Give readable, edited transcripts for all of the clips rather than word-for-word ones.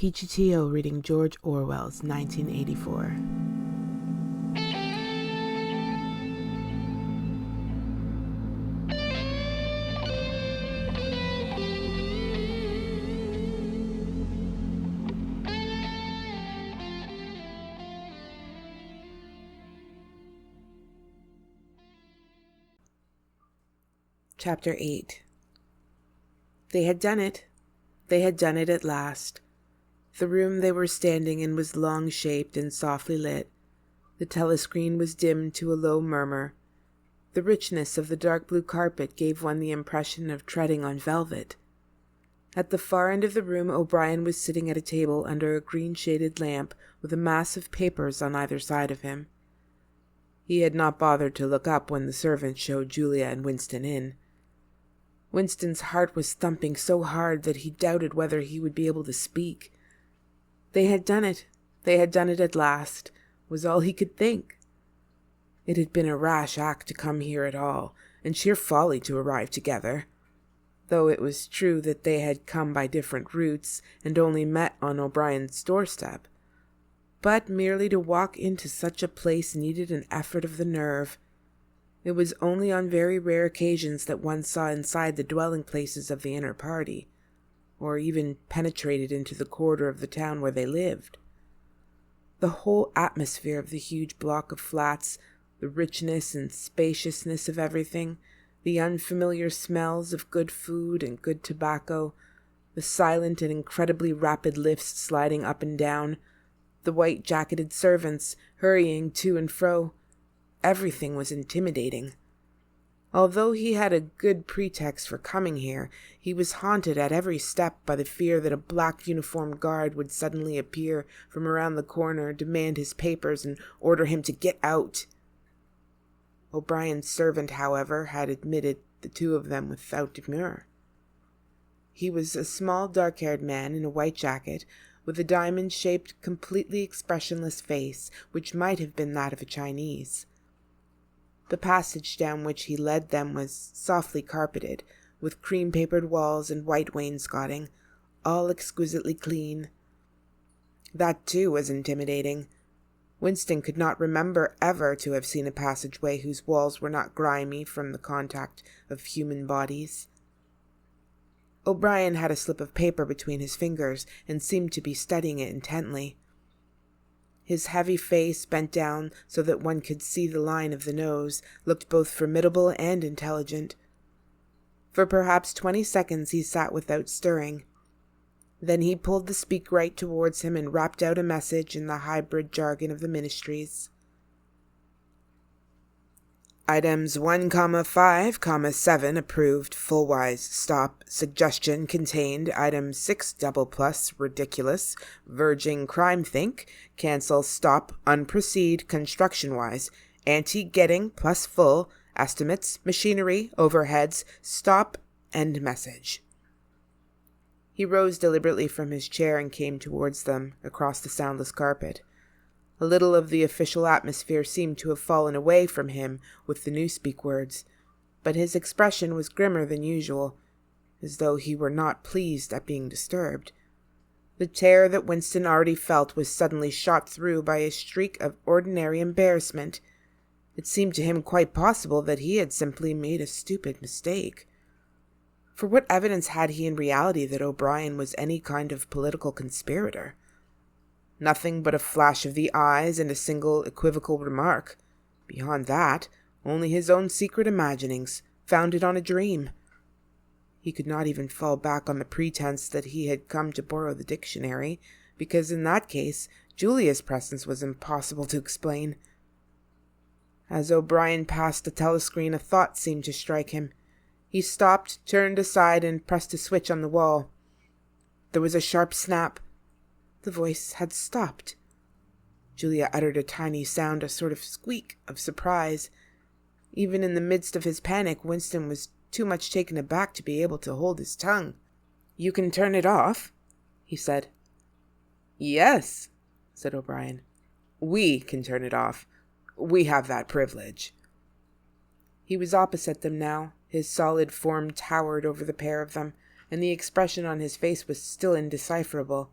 Peachy reading George Orwell's 1984. Chapter 8. They had done it. They had done it at last. The room they were standing in was long-shaped and softly lit. The telescreen was dimmed to a low murmur. The richness of the dark blue carpet gave one the impression of treading on velvet. At the far end of the room, O'Brien was sitting at a table under a green-shaded lamp with a mass of papers on either side of him. He had not bothered to look up when the servant showed Julia and Winston in. Winston's heart was thumping so hard that he doubted whether he would be able to speak. They had done it. They had done it at last, was all he could think. It had been a rash act to come here at all, and sheer folly to arrive together. Though it was true that they had come by different routes and only met on O'Brien's doorstep. But merely to walk into such a place needed an effort of the nerve. It was only on very rare occasions that one saw inside the dwelling places of the inner party, or even penetrated into the quarter of the town where they lived. The whole atmosphere of the huge block of flats, the richness and spaciousness of everything, the unfamiliar smells of good food and good tobacco, the silent and incredibly rapid lifts sliding up and down, the white-jacketed servants hurrying to and fro, everything was intimidating. Although he had a good pretext for coming here, he was haunted at every step by the fear that a black uniformed guard would suddenly appear from around the corner, demand his papers, and order him to get out. O'Brien's servant, however, had admitted the two of them without demur. He was a small, dark-haired man in a white jacket, with a diamond-shaped, completely expressionless face, which might have been that of a Chinese. The passage down which he led them was softly carpeted, with cream-papered walls and white wainscoting, all exquisitely clean. That, too, was intimidating. Winston could not remember ever to have seen a passageway whose walls were not grimy from the contact of human bodies. O'Brien had a slip of paper between his fingers and seemed to be studying it intently. His heavy face, bent down so that one could see the line of the nose, looked both formidable and intelligent. For perhaps 20 seconds he sat without stirring. Then he pulled the speak right towards him and rapped out a message in the hybrid jargon of the ministries. Items 1,5,7 approved, full-wise, stop, suggestion contained, item 6 double plus, ridiculous, verging crime think, cancel, stop, unproceed, construction-wise, anti-getting plus full, estimates, machinery, overheads, stop, end message. He rose deliberately from his chair and came towards them, across the soundless carpet. A little of the official atmosphere seemed to have fallen away from him with the newspeak words, but his expression was grimmer than usual, as though he were not pleased at being disturbed. The terror that Winston already felt was suddenly shot through by a streak of ordinary embarrassment. It seemed to him quite possible that he had simply made a stupid mistake. For what evidence had he in reality that O'Brien was any kind of political conspirator? Nothing but a flash of the eyes and a single equivocal remark. Beyond that, only his own secret imaginings, founded on a dream. He could not even fall back on the pretense that he had come to borrow the dictionary, because in that case, Julia's presence was impossible to explain. As O'Brien passed the telescreen, a thought seemed to strike him. He stopped, turned aside, and pressed a switch on the wall. There was a sharp snap. The voice had stopped. Julia uttered a tiny sound, a sort of squeak of surprise. Even in the midst of his panic, Winston was too much taken aback to be able to hold his tongue. "You can turn it off," he said. "Yes," said O'Brien. "We can turn it off. We have that privilege." He was opposite them now. His solid form towered over the pair of them, and the expression on his face was still indecipherable.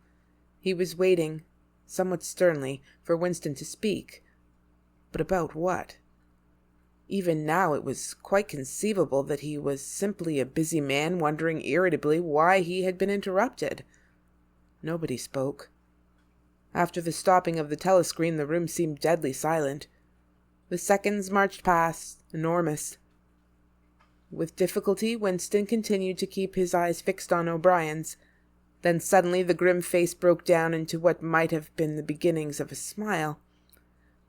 He was waiting, somewhat sternly, for Winston to speak. But about what? Even now it was quite conceivable that he was simply a busy man wondering irritably why he had been interrupted. Nobody spoke. After the stopping of the telescreen, the room seemed deadly silent. The seconds marched past, enormous. With difficulty, Winston continued to keep his eyes fixed on O'Brien's. Then suddenly the grim face broke down into what might have been the beginnings of a smile.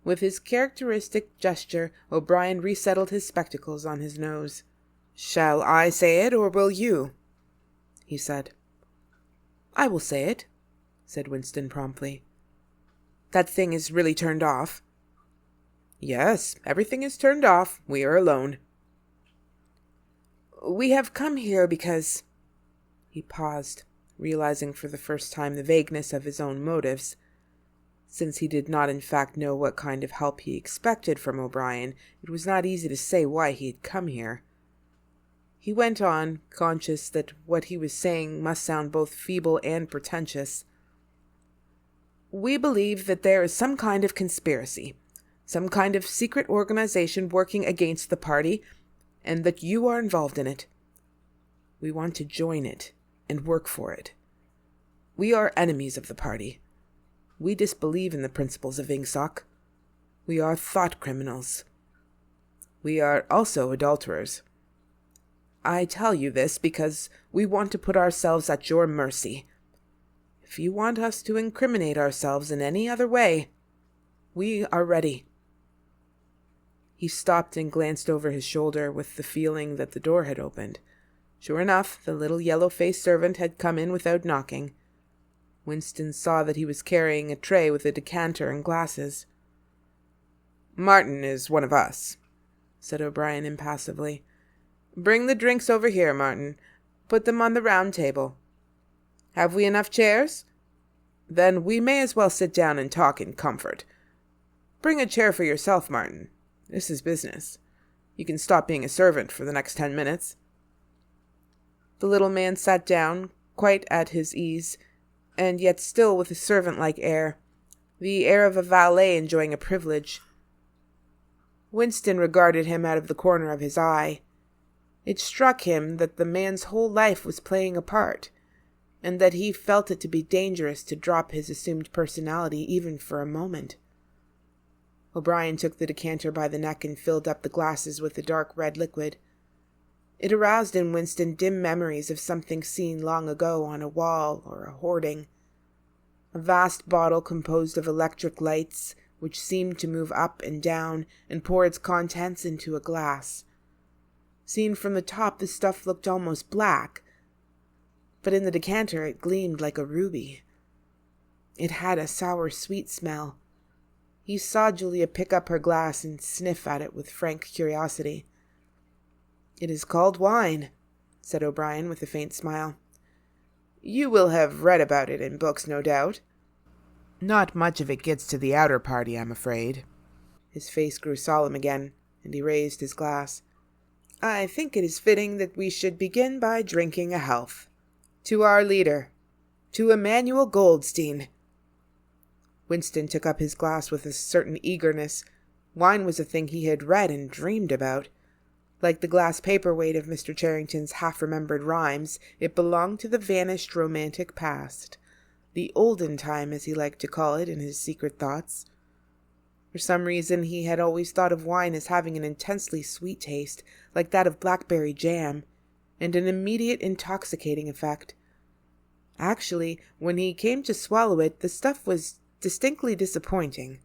With his characteristic gesture, O'Brien resettled his spectacles on his nose. "Shall I say it, or will you?" he said. "I will say it," said Winston promptly. "That thing is really turned off." "Yes, everything is turned off. We are alone." "We have come here because—" He paused, realizing for the first time the vagueness of his own motives. Since he did not in fact know what kind of help he expected from O'Brien, it was not easy to say why he had come here. He went on, conscious that what he was saying must sound both feeble and pretentious. "We believe that there is some kind of conspiracy, some kind of secret organization working against the party, and that you are involved in it. We want to join it and work for it. We are enemies of the party. We disbelieve in the principles of Ingsoc. We are thought criminals. We are also adulterers. I tell you this because we want to put ourselves at your mercy. If you want us to incriminate ourselves in any other way, we are ready." He stopped and glanced over his shoulder with the feeling that the door had opened. Sure enough, the little yellow-faced servant had come in without knocking. Winston saw that he was carrying a tray with a decanter and glasses. "Martin is one of us," said O'Brien impassively. "Bring the drinks over here, Martin. Put them on the round table. Have we enough chairs? Then we may as well sit down and talk in comfort. Bring a chair for yourself, Martin. This is business. You can stop being a servant for the next 10 minutes. The little man sat down, quite at his ease, and yet still with a servant-like air, the air of a valet enjoying a privilege. Winston regarded him out of the corner of his eye. It struck him that the man's whole life was playing a part, and that he felt it to be dangerous to drop his assumed personality even for a moment. O'Brien took the decanter by the neck and filled up the glasses with the dark red liquid. It aroused in Winston dim memories of something seen long ago on a wall or a hoarding. A vast bottle composed of electric lights, which seemed to move up and down and pour its contents into a glass. Seen from the top, the stuff looked almost black, but in the decanter it gleamed like a ruby. It had a sour, sweet smell. He saw Julia pick up her glass and sniff at it with frank curiosity. "It is called wine," said O'Brien with a faint smile. "You will have read about it in books, no doubt. Not much of it gets to the outer party, I'm afraid." His face grew solemn again, and he raised his glass. "I think it is fitting that we should begin by drinking a health. To our leader, to Emmanuel Goldstein." Winston took up his glass with a certain eagerness. Wine was a thing he had read and dreamed about. Like the glass paperweight of Mr. Charrington's half-remembered rhymes, it belonged to the vanished romantic past, the olden time, as he liked to call it in his secret thoughts. For some reason he had always thought of wine as having an intensely sweet taste, like that of blackberry jam, and an immediate intoxicating effect. Actually, when he came to swallow it, the stuff was distinctly disappointing.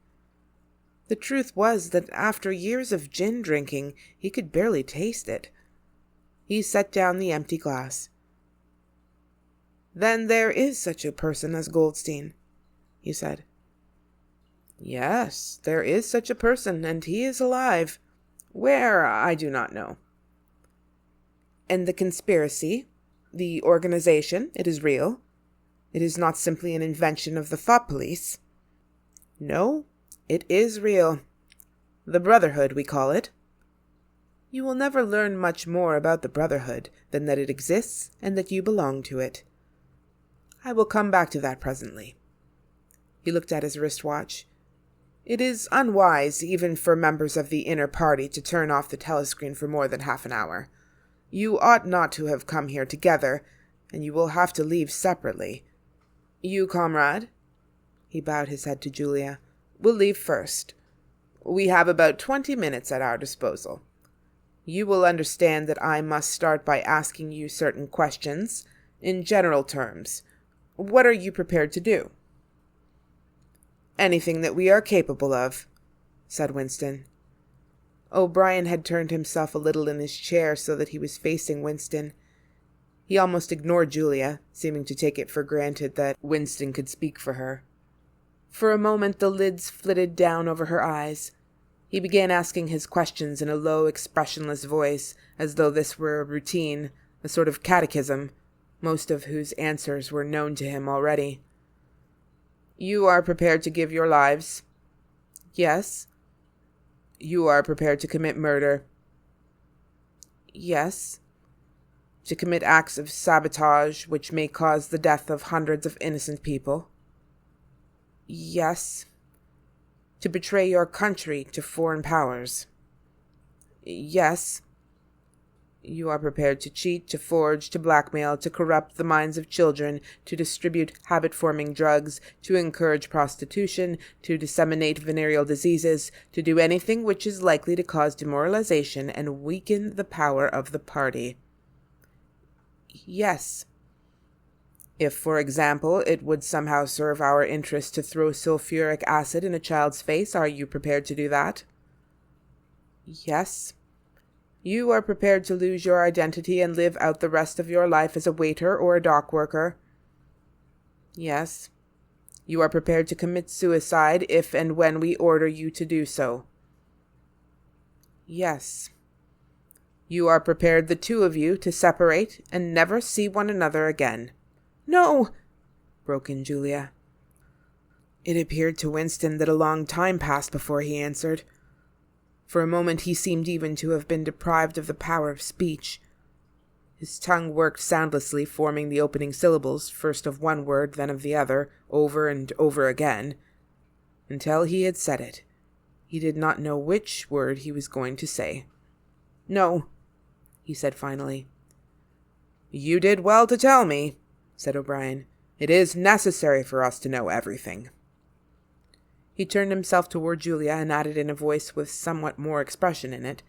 The truth was that after years of gin drinking, he could barely taste it. He set down the empty glass. "Then there is such a person as Goldstein," he said. "Yes, there is such a person, and he is alive. Where, I do not know." "And the conspiracy, the organization, it is real? It is not simply an invention of the thought police?" "No, it is real. The Brotherhood, we call it. You will never learn much more about the Brotherhood than that it exists and that you belong to it. I will come back to that presently. He looked at his wristwatch. "It is unwise, even for members of the inner party, to turn off the telescreen for more than half an hour. You ought not to have come here together, and you will have to leave separately. You, comrade," he bowed his head to Julia, "will leave first. We have about 20 minutes at our disposal. You will understand that I must start by asking you certain questions, in general terms. What are you prepared to do?" "Anything that we are capable of," said Winston. O'Brien had turned himself a little in his chair so that he was facing Winston. He almost ignored Julia, seeming to take it for granted that Winston could speak for her. For a moment the lids flitted down over her eyes. He began asking his questions in a low, expressionless voice, as though this were a routine, a sort of catechism, most of whose answers were known to him already. "You are prepared to give your lives?" "Yes." "You are prepared to commit murder?" "Yes." "To commit acts of sabotage which may cause the death of hundreds of innocent people?" "Yes." "To betray your country to foreign powers?" "Yes." "You are prepared to cheat, to forge, to blackmail, to corrupt the minds of children, to distribute habit-forming drugs, to encourage prostitution, to disseminate venereal diseases, to do anything which is likely to cause demoralization and weaken the power of the party?" "Yes." "If, for example, it would somehow serve our interest to throw sulfuric acid in a child's face, are you prepared to do that?" "Yes." "You are prepared to lose your identity and live out the rest of your life as a waiter or a dock worker?" "Yes." "You are prepared to commit suicide if and when we order you to do so?" "Yes." "You are prepared, the two of you, to separate and never see one another again?" "No!" broke in Julia. It appeared to Winston that a long time passed before he answered. For a moment he seemed even to have been deprived of the power of speech. His tongue worked soundlessly, forming the opening syllables, first of one word, then of the other, over and over again. Until he had said it, he did not know which word he was going to say. "No," he said finally. "You did well to tell me," said O'Brien. "It is necessary for us to know everything." He turned himself toward Julia and added in a voice with somewhat more expression in it,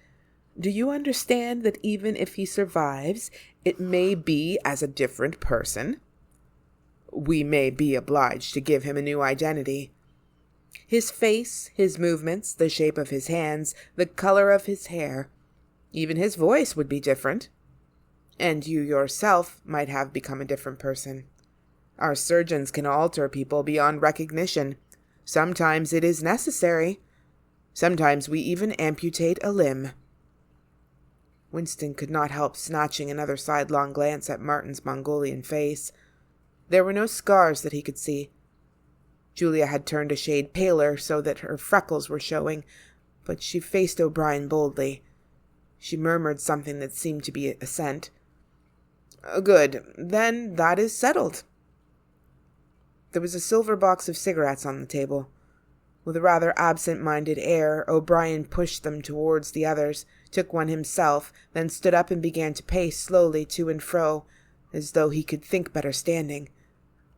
"Do you understand that even if he survives, it may be as a different person? We may be obliged to give him a new identity. His face, his movements, the shape of his hands, the color of his hair, even his voice would be different. And you yourself might have become a different person. Our surgeons can alter people beyond recognition. Sometimes it is necessary. Sometimes we even amputate a limb." Winston could not help snatching another sidelong glance at Martin's Mongolian face. There were no scars that he could see. Julia had turned a shade paler so that her freckles were showing, but she faced O'Brien boldly. She murmured something that seemed to be assent. "Good. Then that is settled." There was a silver box of cigarettes on the table. With a rather absent-minded air, O'Brien pushed them towards the others, took one himself, then stood up and began to pace slowly to and fro, as though he could think better standing.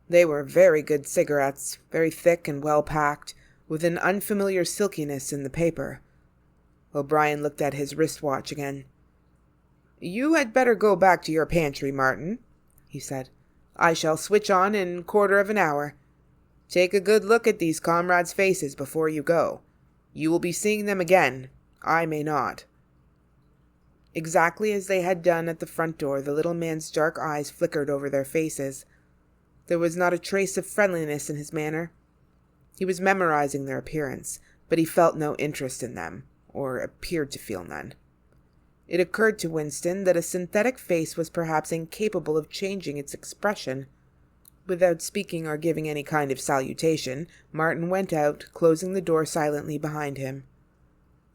They were very good cigarettes, very thick and well-packed, with an unfamiliar silkiness in the paper. O'Brien looked at his wristwatch again. "You had better go back to your pantry, Martin," he said. "I shall switch on in 1/4 of an hour. Take a good look at these comrades' faces before you go. You will be seeing them again. I may not." Exactly as they had done at the front door, the little man's dark eyes flickered over their faces. There was not a trace of friendliness in his manner. He was memorizing their appearance, but he felt no interest in them, or appeared to feel none. It occurred to Winston that a synthetic face was perhaps incapable of changing its expression. Without speaking or giving any kind of salutation, Martin went out, closing the door silently behind him.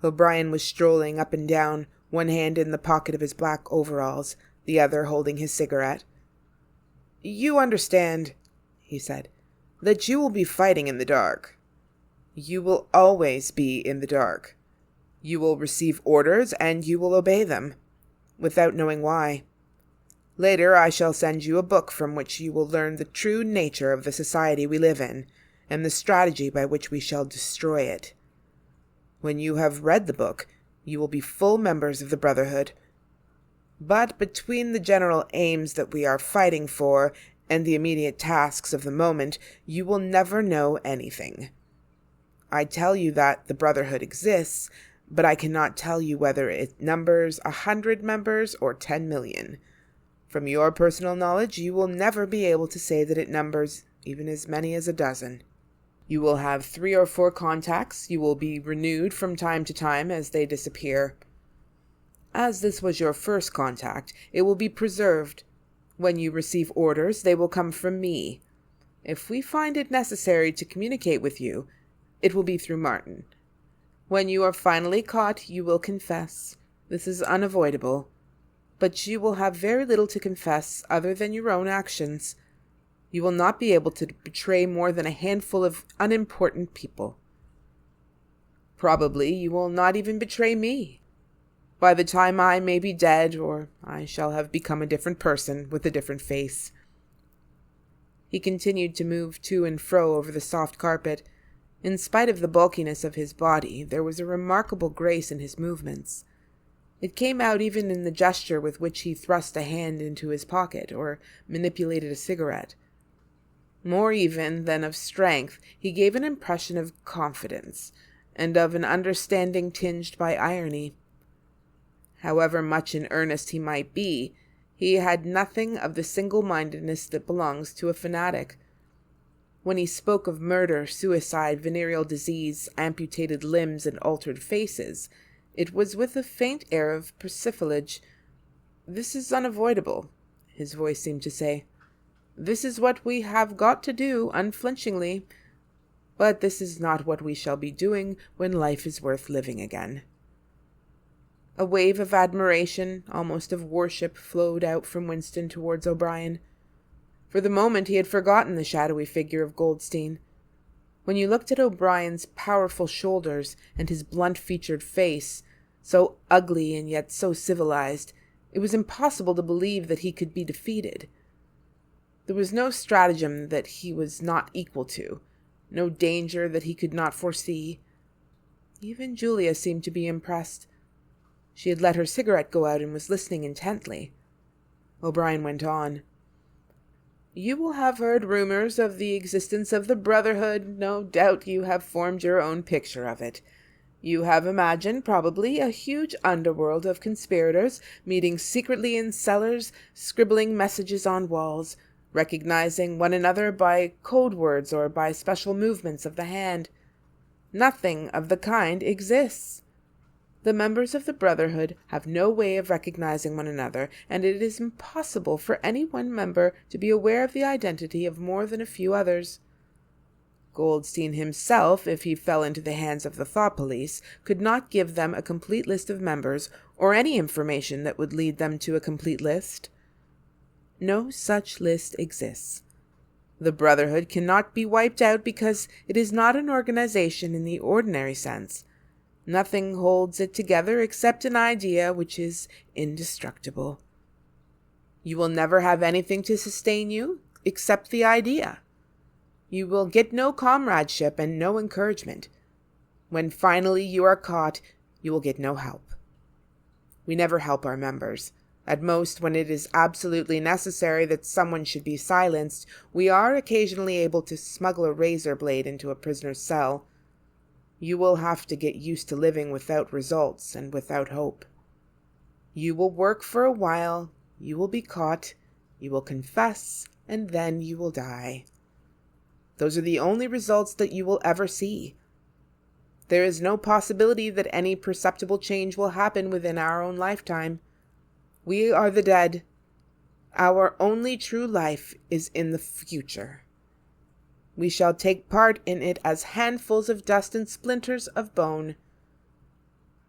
O'Brien was strolling up and down, one hand in the pocket of his black overalls, the other holding his cigarette. "You understand," he said. that you will be fighting in the dark. You will always be in the dark. You will receive orders and you will obey them, without knowing why. Later I shall send you a book from which you will learn the true nature of the society we live in, and the strategy by which we shall destroy it. When you have read the book, you will be full members of the Brotherhood. But between the general aims that we are fighting for and the immediate tasks of the moment, you will never know anything. I tell you that the Brotherhood exists, but I cannot tell you whether it numbers 100 members or 10 million. From your personal knowledge, you will never be able to say that it numbers even as many as a dozen. You will have 3 or 4 contacts. You will be renewed from time to time as they disappear. As this was your first contact, it will be preserved. When you receive orders, they will come from me. If we find it necessary to communicate with you, it will be through Martin. When you are finally caught, you will confess. This is unavoidable. But you will have very little to confess other than your own actions. You will not be able to betray more than a handful of unimportant people. Probably you will not even betray me. By the time I may be dead, or I shall have become a different person with a different face. He continued to move to and fro over the soft carpet. In spite of the bulkiness of his body, there was a remarkable grace in his movements. It came out even in the gesture with which he thrust a hand into his pocket or manipulated a cigarette. More even than of strength, he gave an impression of confidence, and of an understanding tinged by irony. However much in earnest he might be, he had nothing of the single-mindedness that belongs to a fanatic. When he spoke of murder, suicide, venereal disease, amputated limbs, and altered faces, it was with a faint air of persiflage. "This is unavoidable," his voice seemed to say. "This is what we have got to do unflinchingly. But this is not what we shall be doing when life is worth living again." A wave of admiration, almost of worship, flowed out from Winston towards O'Brien. For the moment he had forgotten the shadowy figure of Goldstein. When you looked at O'Brien's powerful shoulders and his blunt-featured face, so ugly and yet so civilized, it was impossible to believe that he could be defeated. There was no stratagem that he was not equal to, no danger that he could not foresee. Even Julia seemed to be impressed. She had let her cigarette go out and was listening intently. O'Brien went on. "You will have heard rumors of the existence of the Brotherhood. No doubt you have formed your own picture of it. You have imagined, probably, a huge underworld of conspirators meeting secretly in cellars, scribbling messages on walls, recognizing one another by code words or by special movements of the hand. Nothing of the kind exists. The members of the Brotherhood have no way of recognizing one another, and it is impossible for any one member to be aware of the identity of more than a few others. Goldstein himself, if he fell into the hands of the thought police, could not give them a complete list of members, or any information that would lead them to a complete list. No such list exists. The Brotherhood cannot be wiped out because it is not an organization in the ordinary sense. Nothing holds it together except an idea which is indestructible. You will never have anything to sustain you except the idea. You will get no comradeship and no encouragement. When finally you are caught, you will get no help. We never help our members. At most, when it is absolutely necessary that someone should be silenced, we are occasionally able to smuggle a razor blade into a prisoner's cell. You will have to get used to living without results and without hope. You will work for a while, you will be caught, you will confess, and then you will die. Those are the only results that you will ever see. There is no possibility that any perceptible change will happen within our own lifetime. We are the dead. Our only true life is in the future. We shall take part in it as handfuls of dust and splinters of bone.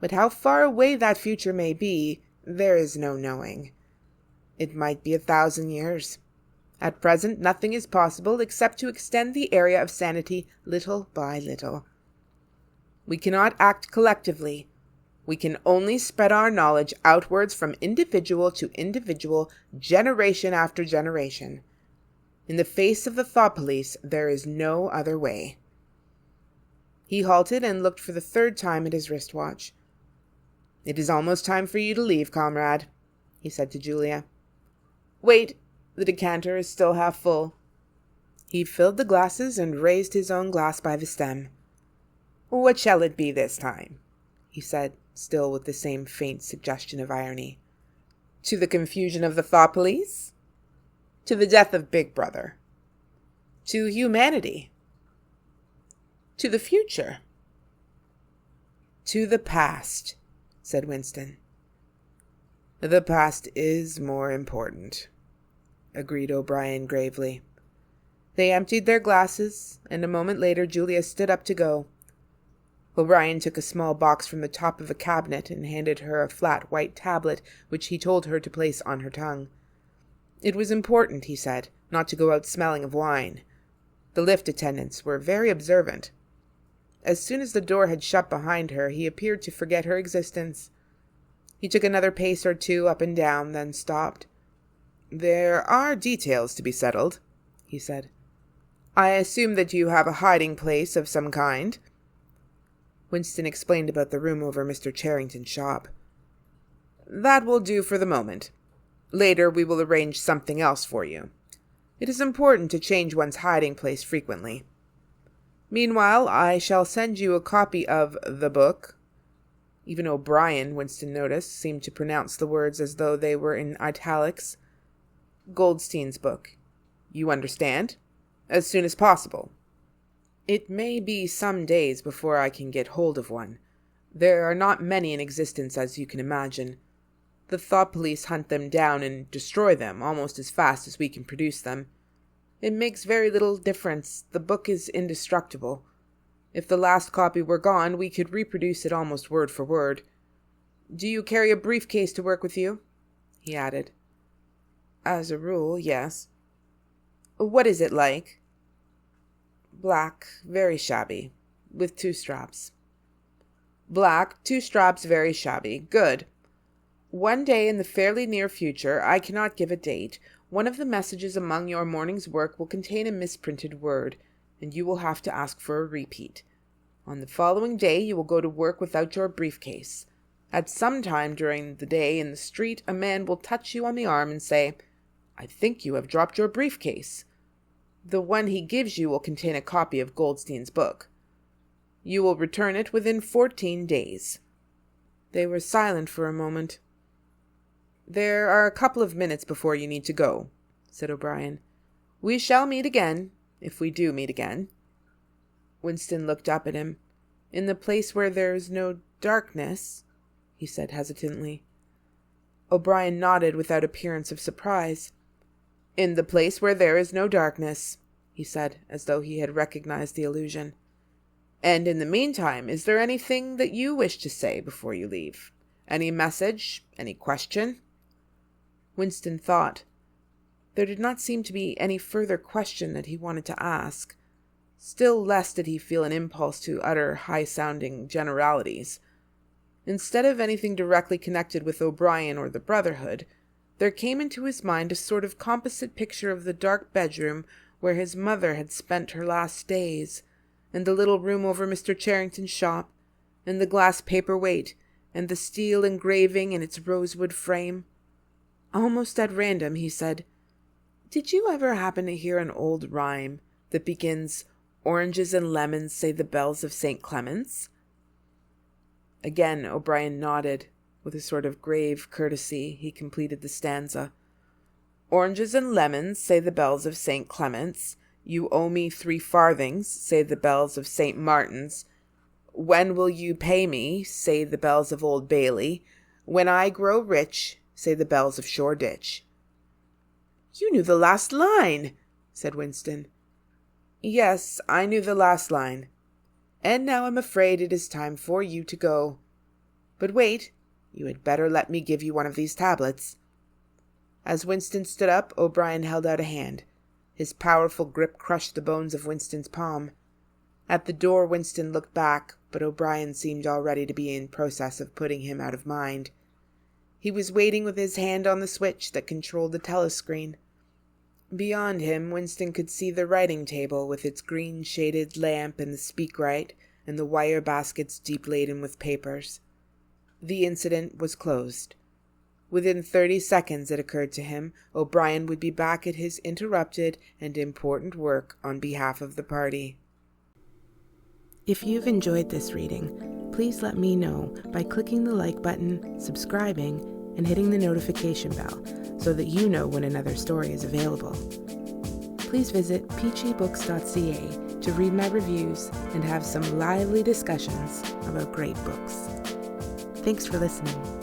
But how far away that future may be, there is no knowing. It might be 1,000 years. At present, nothing is possible except to extend the area of sanity little by little. We cannot act collectively. We can only spread our knowledge outwards from individual to individual, generation after generation. In the face of the thought police, there is no other way." He halted and looked for the third time at his wristwatch. "It is almost time for you to leave, comrade," he said to Julia. "Wait, the decanter is still half full." He filled the glasses and raised his own glass by the stem. "What shall it be this time?" he said, still with the same faint suggestion of irony. "To the confusion of the thought police? To the death of Big Brother? To humanity? To the future?" "To the past," said Winston. "The past is more important," agreed O'Brien gravely. They emptied their glasses, and a moment later Julia stood up to go. O'Brien took a small box from the top of a cabinet and handed her a flat white tablet, which he told her to place on her tongue. It was important, he said, not to go out smelling of wine. The lift attendants were very observant. As soon as the door had shut behind her, he appeared to forget her existence. He took another pace or two up and down, then stopped. "There are details to be settled," he said. "I assume that you have a hiding place of some kind." Winston explained about the room over Mr. Charrington's shop. "That will do for the moment. Later we will arrange something else for you. It is important to change one's hiding place frequently. Meanwhile, I shall send you a copy of the book." Even O'Brien, Winston noticed, seemed to pronounce the words as though they were in italics. "Goldstein's book. You understand? As soon as possible. It may be some days before I can get hold of one. There are not many in existence, as you can imagine. The thought police hunt them down and destroy them almost as fast as we can produce them. It makes very little difference. The book is indestructible. If the last copy were gone, we could reproduce it almost word for word. Do you carry a briefcase to work with you?" he added. "As a rule, yes." "What is it like?" "Black, very shabby, with 2 straps." "Black, 2 straps, very shabby. Good. One day in the fairly near future, I cannot give a date, one of the messages among your morning's work will contain a misprinted word, and you will have to ask for a repeat. On the following day you will go to work without your briefcase. At some time during the day in the street, a man will touch you on the arm and say, 'I think you have dropped your briefcase.' The one he gives you will contain a copy of Goldstein's book. You will return it within 14 days. They were silent for a moment. "There are a couple of minutes before you need to go," said O'Brien. "We shall meet again, if we do meet again." Winston looked up at him. "In the place where there is no darkness," he said hesitantly. O'Brien nodded without appearance of surprise. "In the place where there is no darkness," he said, as though he had recognized the allusion. "And in the meantime, is there anything that you wish to say before you leave? Any message? Any question?" Winston thought. There did not seem to be any further question that he wanted to ask. Still less did he feel an impulse to utter high-sounding generalities. Instead of anything directly connected with O'Brien or the Brotherhood, there came into his mind a sort of composite picture of the dark bedroom where his mother had spent her last days, and the little room over Mr. Charrington's shop, and the glass paperweight, and the steel engraving in its rosewood frame. Almost at random, he said, "Did you ever happen to hear an old rhyme that begins, 'Oranges and lemons say the bells of St. Clement's'?" Again O'Brien nodded. With a sort of grave courtesy, he completed the stanza. "Oranges and lemons, say the bells of St. Clement's. You owe me 3 farthings, say the bells of St. Martin's. When will you pay me, say the bells of Old Bailey. When I grow rich, say the bells of Shoreditch." "You knew the last line," said Winston. "Yes, I knew the last line. And now I'm afraid it is time for you to go. But wait. You had better let me give you one of these tablets." As Winston stood up, O'Brien held out a hand. His powerful grip crushed the bones of Winston's palm. At the door, Winston looked back, but O'Brien seemed already to be in process of putting him out of mind. He was waiting with his hand on the switch that controlled the telescreen. Beyond him, Winston could see the writing table with its green-shaded lamp and the speakwrite and the wire baskets deep laden with papers. The incident was closed. Within 30 seconds, it occurred to him, O'Brien would be back at his interrupted and important work on behalf of the party. If you've enjoyed this reading, please let me know by clicking the like button, subscribing, and hitting the notification bell so that you know when another story is available. Please visit peachybooks.ca to read my reviews and have some lively discussions about great books. Thanks for listening.